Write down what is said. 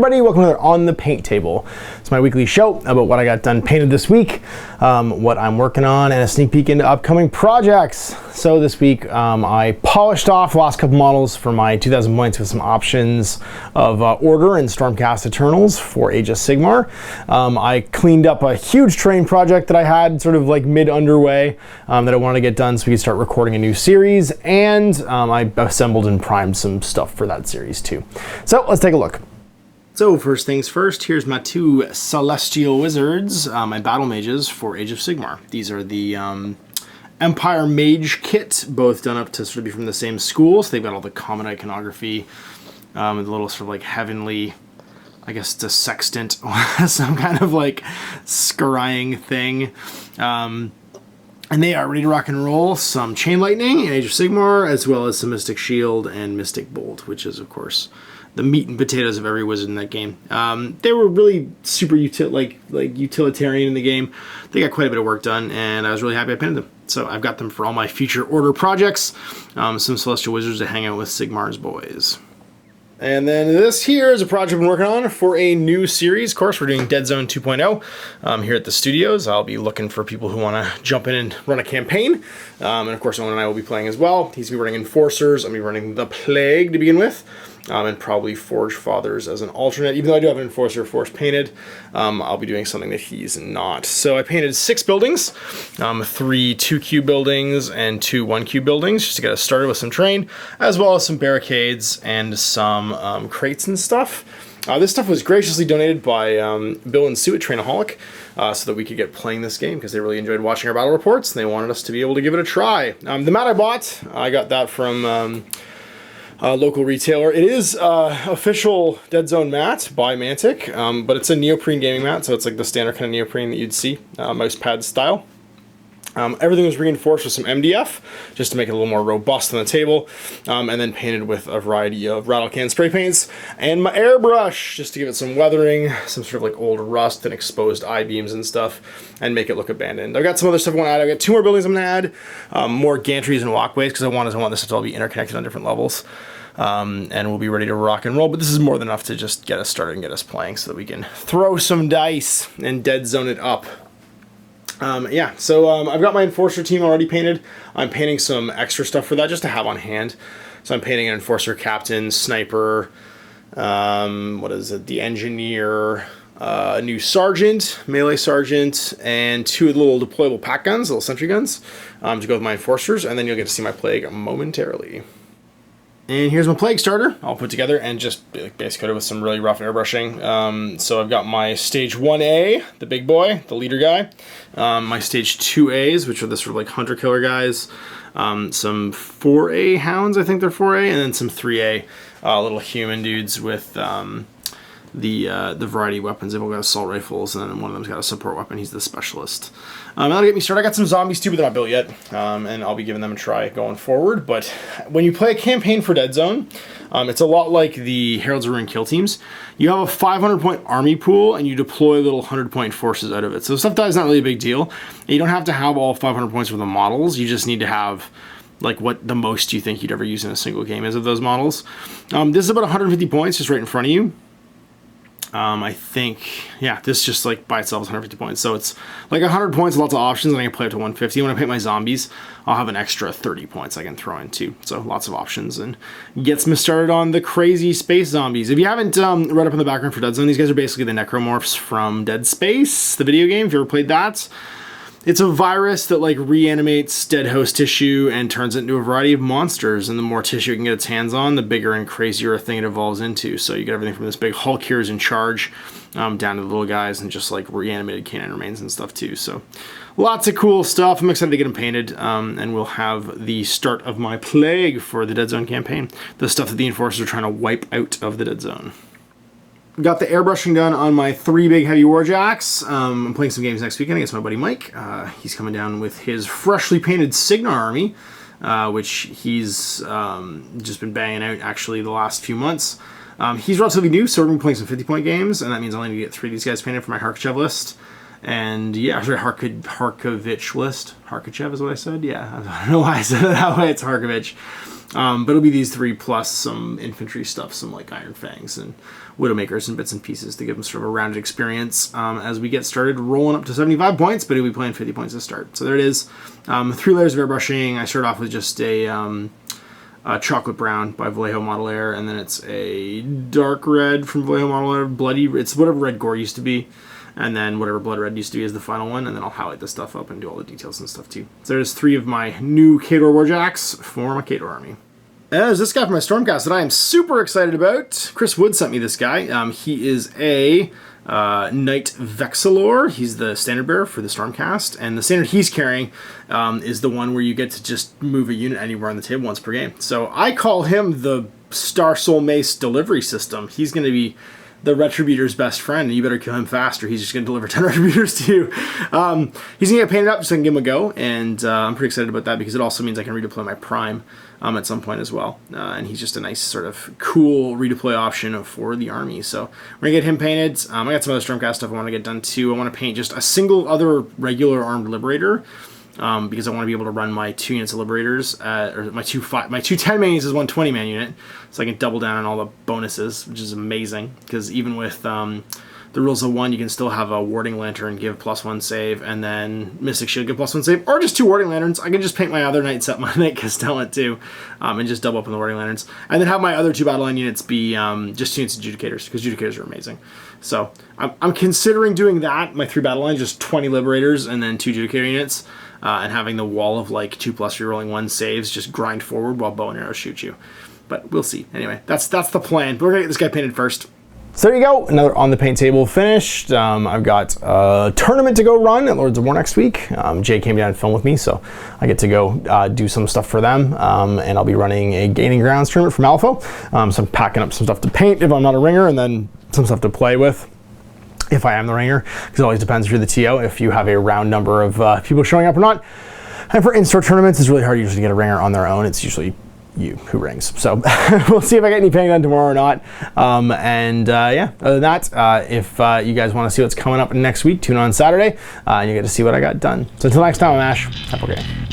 everybody, welcome to On the Paint Table. It's my weekly show about what I got done painted this week, what I'm working on, and a sneak peek into upcoming projects. So this week I polished off the last couple models for my 2000 points with some options of Order and Stormcast Eternals for Age of Sigmar. I cleaned up a huge terrain project that I had sort of like mid-underway that I wanted to get done so we could start recording a new series, and I assembled and primed some stuff for that series too. So let's take a look. So first things first, here's my two Celestial Wizards, my Battle Mages for Age of Sigmar. These are the Empire Mage kit, both done up to sort of be from the same school, so they've got all the common iconography, the little sort of like heavenly, I guess it's a sextant, some kind of like scrying thing. And they are ready to rock and roll some Chain Lightning in Age of Sigmar, as well as some Mystic Shield and Mystic Bolt, which is, of course, the meat and potatoes of every wizard in that game. They were really super utilitarian in the game. They got quite a bit of work done, and I was really happy I painted them. So I've got them for all my future Order projects. Some Celestial Wizards to hang out with Sigmar's boys. And then this here is a project I've been working on for a new series. Of course, we're doing Deadzone 2.0 here at the studios. I'll be looking for people who want to jump in and run a campaign. And of course, Owen and I will be playing as well. He's going to be running Enforcers. I'm going to be running the Plague to begin with. And probably Forge Fathers as an alternate. Even though I do have an Enforcer Force painted, I'll be doing something that he's not. So I painted 6 buildings, 3 2-cube buildings and 2 1-cube buildings, just to get us started with some terrain, as well as some barricades and some crates and stuff. This stuff was graciously donated by Bill and Sue at Trainaholic, so that we could get playing this game, because they really enjoyed watching our battle reports, and they wanted us to be able to give it a try. The mat I bought, I got that from local retailer. It is official Deadzone mat by Mantic, but it's a neoprene gaming mat, so it's like the standard kind of neoprene that you'd see, mouse pad style. Everything was reinforced with some MDF, just to make it a little more robust on the table, and then painted with a variety of rattle can spray paints, and my airbrush, just to give it some weathering, some sort of like old rust and exposed I-beams and stuff, and make it look abandoned. I've got some other stuff I want to add. I've got 2 more buildings I'm going to add, more gantries and walkways, because I want this to all be interconnected on different levels. And we'll be ready to rock and roll, but this is more than enough to just get us started and get us playing so that we can throw some dice and Deadzone it up. Yeah, so I've got my Enforcer team already painted. I'm painting some extra stuff for that just to have on hand. So I'm painting an Enforcer Captain, Sniper, the Engineer, a new Sergeant, Melee Sergeant, and 2 little deployable pack guns, little sentry guns, to go with my Enforcers, and then you'll get to see my Plague momentarily. And here's my Plague starter, all put together and just base coated with some really rough airbrushing. So I've got my Stage 1A, the big boy, the leader guy. My Stage 2As, which are the sort of like hunter-killer guys. Some 4A hounds, I think they're 4A, and then some 3A little human dudes with the variety of weapons. They've all got assault rifles, and then one of them's got a support weapon. He's the specialist. That'll get me started. I got some zombies too, but they're not built yet, and I'll be giving them a try going forward. But when you play a campaign for Deadzone, it's a lot like the Heralds of Ruin kill teams. You have a 500-point army pool, and you deploy little 100-point forces out of it. So stuff that is not really a big deal. And you don't have to have all 500 points for the models. You just need to have like what the most you think you'd ever use in a single game is of those models. This is about 150 points just right in front of you. I think, yeah, this just like by itself is 150 points. So it's like 100 points, lots of options, and I can play up to 150. When I paint my zombies, I'll have an extra 30 points I can throw in too. So lots of options, and gets me started on the crazy space zombies. If you haven't read up on the background for Deadzone, these guys are basically the necromorphs from Dead Space, the video game, if you ever played that. It's a virus that like reanimates dead host tissue and turns it into a variety of monsters, and the more tissue it can get its hands on, the bigger and crazier a thing it evolves into. So you get everything from this big Hulk here is in charge, down to the little guys and just like reanimated canine remains and stuff too. So lots of cool stuff. I'm excited to get them painted, and we'll have the start of my Plague for the Deadzone campaign. The stuff that the Enforcers are trying to wipe out of the Deadzone. Got the airbrushing done on my 3 big heavy warjacks. I'm playing some games next weekend against my buddy Mike. He's coming down with his freshly painted Sigmar army, which he's just been banging out actually the last few months. He's relatively new, so we're going to be playing some 50-point games, and that means I only need to get 3 of these guys painted for my Harkachev list. And yeah, sorry, Harkovich list. Harkachev is what I said? Yeah, I don't know why I said it that way. It's Harkovich. But it'll be these 3 plus some infantry stuff, some like Iron Fangs and Widowmakers and bits and pieces to give them sort of a rounded experience as we get started rolling up to 75 points, but he'll be playing 50 points to start. So there it is. 3 layers of airbrushing. I start off with just a chocolate brown by Vallejo Model Air, and then it's a dark red from Vallejo Model Air, bloody, it's whatever red gore used to be. And then whatever blood red used to be is the final one, and then I'll highlight this stuff up and do all the details and stuff too. So there's 3 of my new Khador Warjacks for my Khador army. And there's this guy from my Stormcast that I am super excited about. Chris Wood sent me this guy. He is a Knight Vexilor. He's the standard bearer for the Stormcast, and the standard he's carrying is the one where you get to just move a unit anywhere on the table once per game. So I call him the Star Soul Mace delivery system. He's going to be the Retributor's best friend, and you better kill him fast or he's just going to deliver 10 Retributors to you. He's going to get painted up so I can give him a go, and I'm pretty excited about that because it also means I can redeploy my Prime at some point as well. And he's just a nice sort of cool redeploy option for the army. So we're going to get him painted. I got some other Stormcast stuff I want to get done too. I want to paint just a single other regular armed Liberator. Because I want to be able to run my 2 units of Liberators, or my two 10 man units is 1 20 man unit, so I can double down on all the bonuses, which is amazing, because even with the rules of 1, you can still have a Warding Lantern give +1 save, and then Mystic Shield give +1 save, or just 2 Warding Lanterns. I can just paint my other Knight set, my Knight Castellan too, and just double up on the Warding Lanterns, and then have my other 2 Battle Line units be just 2 units of Judicators, because Judicators are amazing. So I'm considering doing that, my 3 Battle Lines, just 20 Liberators, and then 2 Judicator units, and having the wall of like 2+ rerolling 1 saves just grind forward while bow and arrows shoot you. But we'll see. Anyway, that's the plan. But we're gonna get this guy painted first. So there you go, another on the paint table finished. I've got a tournament to go run at Lords of War next week. Jay came down and filmed with me, so I get to go do some stuff for them. And I'll be running a Gaining Grounds tournament from Alpha. So I'm packing up some stuff to paint if I'm not a ringer, and then some stuff to play with if I am the ringer, because it always depends if you're the TO, if you have a round number of people showing up or not. And for in-store tournaments, it's really hard usually to get a ringer on their own. It's usually you who rings. So we'll see if I get any painting done tomorrow or not. Yeah, other than that, if you guys want to see what's coming up next week, tune on Saturday, and you get to see what I got done. So until next time, I'm Ash. Have a great day.